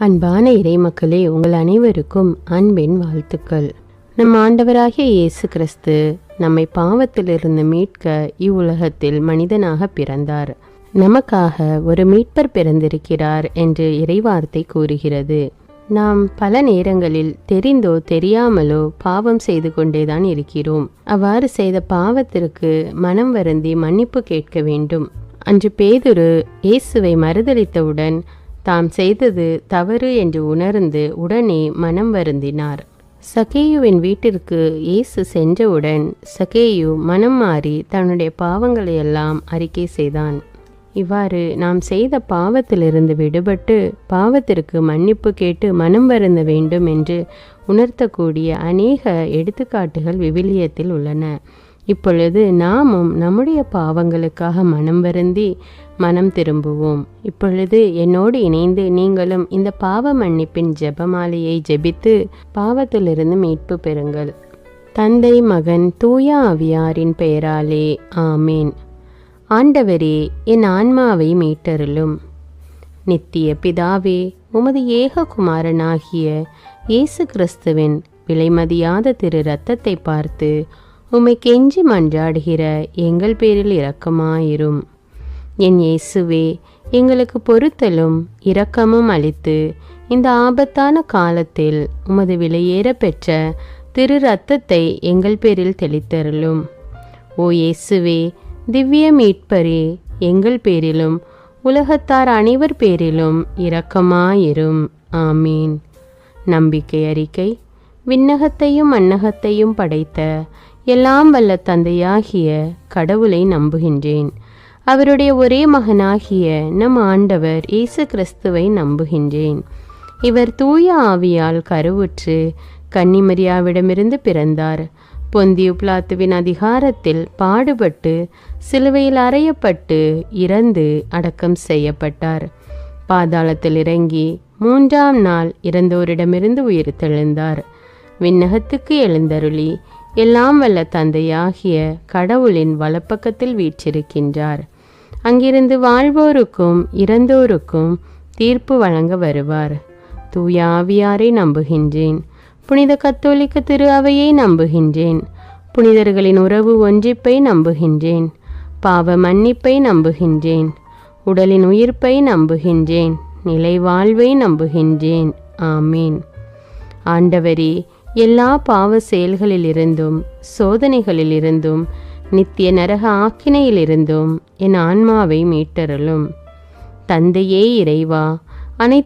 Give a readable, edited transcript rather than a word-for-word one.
அன்பான இறைமக்களே, உங்கள் அனைவருக்கும் அன்பின் வாழ்த்துக்கள். நம் ஆண்டவராகிய இயேசு கிறிஸ்து நம்மை பாவத்திலிருந்து மீட்க இவ்வுலகத்தில் மனிதனாக பிறந்தார். நமக்காக ஒரு மீட்பர் பிறந்திருக்கிறார் என்று இறைவார்த்தை கூறுகிறது. நாம் பல நேரங்களில் தெரிந்தோ தெரியாமலோ பாவம் செய்து கொண்டேதான் இருக்கிறோம். அவ்வாறு செய்த பாவத்திற்கு மனம் வருந்தி மன்னிப்பு கேட்க வேண்டும். அன்று பேதுரு இயேசுவை மறுதலித்தவுடன் தாம் செய்தது தவறு என்று உணர்ந்து உடனே மனம் வருந்தினார். சகேயுவின் வீட்டிற்கு இயேசு சென்றவுடன் சகேயு மனம் மாறி தன்னுடைய பாவங்களையெல்லாம் அறிக்கை செய்தான். இவ்வாறு நாம் செய்த பாவத்திலிருந்து விடுபட்டு பாவத்திற்கு மன்னிப்பு கேட்டு மனம் வருந்த வேண்டும் என்று உணர்த்தக்கூடிய அநேக எடுத்துக்காட்டுகள் விவிலியத்தில் உள்ளன. இப்பொழுது நாமும் நம்முடைய பாவங்களுக்காக மனம் வருந்தி மனம் திரும்புவோம். இப்பொழுது என்னோடு இணைந்து நீங்களும் இந்த பாவ மன்னிப்பின் ஜெபமாலையை ஜெபித்து பாவத்திலிருந்து மீட்பு பெறுங்கள். தந்தை, மகன், தூய ஆவியாரின் பெயராலே ஆமேன். ஆண்டவரே, என் ஆன்மாவை மீட்டருளும். நித்திய பிதாவே, உமது ஏக குமாரனாகிய இயேசு கிறிஸ்துவின் விலைமதியாத திரு இரத்தத்தை பார்த்து உம்மை கெஞ்சி மன்றாடுகிற எங்கள் பேரில் இரக்கமாயிரும். என் இயேசுவே, எங்களுக்கு பொறுத்தலும் இரக்கமும் அளித்து இந்த ஆபத்தான காலத்தில் உமது விலையேற பெற்ற திரு இரத்தத்தை எங்கள் பேரில் தெளித்தருளும். ஓ இயேசுவே, திவ்ய மீட்பரே, எங்கள் பேரிலும் உலகத்தார் அனைவர் பேரிலும் இரக்கமாயிரும். ஆமீன். நம்பிக்கை அறிக்கை. விண்ணகத்தையும் மண்ணகத்தையும் படைத்த எல்லாம் வல்ல தந்தையாகிய கடவுளை நம்புகின்றேன். அவருடைய ஒரே மகனாகிய நம் ஆண்டவர் இயேசு கிறிஸ்துவை நம்புகின்றேன். இவர் தூய ஆவியால் கருவுற்று கன்னிமரியாவிடமிருந்து பிறந்தார். பொந்தியு பிலாத்துவின் அதிகாரத்தில் பாடுபட்டு சிலுவையில் அறையப்பட்டு இறந்து அடக்கம் செய்யப்பட்டார். பாதாளத்தில் இறங்கி 3ஆம் நாள் இறந்தோரிடமிருந்து உயிர்த்தெழுந்தார். விண்ணகத்துக்கு எழுந்தருளி எல்லாம் வல்ல தந்தையாகிய கடவுளின் வலப்பக்கத்தில் வீற்றிருக்கின்றார். அங்கிருந்து வாழ்வோருக்கும் இறந்தோருக்கும் தீர்ப்பு வழங்க வருவார். தூய ஆவியாரை நம்புகின்றேன். புனித கத்தோலிக்க திரு அவையை நம்புகின்றேன். புனிதர்களின் உறவு ஒன்றிப்பை நம்புகின்றேன். பாவ மன்னிப்பை நம்புகின்றேன். உடலின் உயிர்ப்பை நம்புகின்றேன். நிலை வாழ்வை நம்புகின்றேன். ஆமீன். ஆண்டவரே, எல்லா பாவ செயல்களிலிருந்தும் சோதனைகளிலிருந்தும் நித்திய நரக ஆக்கினையிலிருந்தும் என் ஆன்மாவை மீட்டருளும். தந்தையே இறைவா, அனைத்து